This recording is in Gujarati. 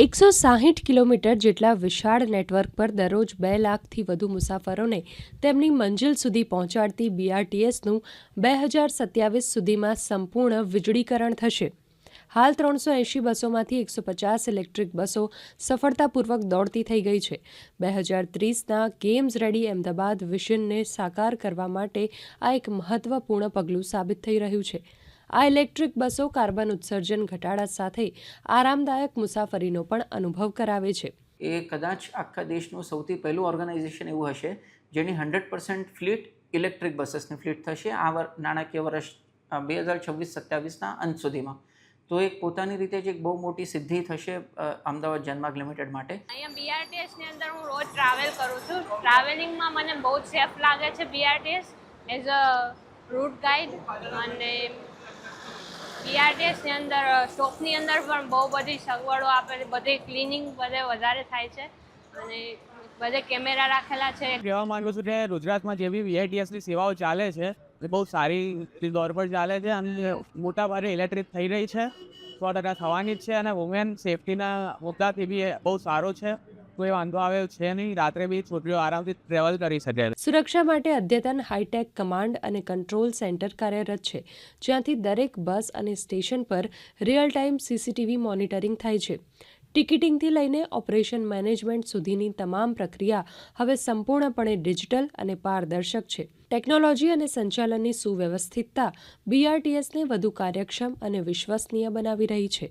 160 કિલોમીટર જેટલા વિશાળ નેટવર્ક પર દરરોજ 2 લાખથી વધુ મુસાફરોને તેમની મંજિલ સુધી પહોંચાડતી બીઆરટીએસનું 2027 સુધીમાં સંપૂર્ણ વીજળીકરણ થશે. હાલ 380 બસોમાંથી 150 ઇલેક્ટ્રિક બસો સફળતાપૂર્વક દોડતી થઈ ગઈ છે. 2030ના ગેમ્સ રેડી અમદાવાદ વિઝનને સાકાર કરવા માટે આ એક મહત્વપૂર્ણ પગલું સાબિત થઈ રહ્યું છે. આ ઇલેક્ટ્રિક બસો કાર્બન ઉત્સર્જન ઘટાડા સાથે આરામદાયક મુસાફરીનો પણ અનુભવ કરાવે છે. એ કદાચ આખા દેશનું સૌથી પહેલું ઓર્ગેનાઇઝેશન એવું હશે જેની 100% ફ્લીટ ઇલેક્ટ્રિક બસીસની ફ્લીટ થશે આ નાણાકીય વર્ષ 2026-27ના અંત સુધીમાં. તો એક પોતાની રીતે જ એક બહુ મોટી સિદ્ધિ થશે અમદાવાદ જનમાર્ગ લિમિટેડ માટે. અહીંયા બીઆરટીએસની અંદર હું રોજ ટ્રાવેલ કરું છું. ટ્રાવેલિંગમાં મને બહુ જ સેફ લાગે છે BRTS as a route guide. અને બીઆરટીએસની અંદર સ્ટોપની અંદર પણ બહુ બધી સગવડો આપે છે. બધી ક્લિનિંગ બધે વધારે થાય છે અને બધે કેમેરા રાખેલા છે. કહેવા માંગુ છું કે ગુજરાતમાં જે બી બીઆરટીએસની સેવાઓ ચાલે છે એ બહુ સારી દોર પર ચાલે છે અને મોટા ભાગે ઇલેક્ટ્રિક થઈ રહી છે, 100% થવાની જ છે. અને વુમેન સેફટીના મુદ્દાથી બી બહુ સારો છે. કોઈ વાંધો આવે છે નહીં. રાત્રે બી છોકરીઓ આરામથી ટ્રેવલ કરી શકે. સુરક્ષા માટે અદ્યતન હાઈટેક કમાન્ડ અને કંટ્રોલ સેન્ટર કાર્યરત છે, જ્યાંથી દરેક બસ અને સ્ટેશન પર રિયલ ટાઈમ સીસીટીવી મોનિટરિંગ થાય છે. ટિકિટિંગથી લઈને ઓપરેશન મેનેજમેન્ટ સુધીની તમામ પ્રક્રિયા હવે સંપૂર્ણપણે ડિજિટલ અને પારદર્શક છે. ટેકનોલોજી અને સંચાલનની સુવ્યવસ્થિતતા બીઆરટીએસને વધુ કાર્યક્ષમ અને વિશ્વસનીય બનાવી રહી છે.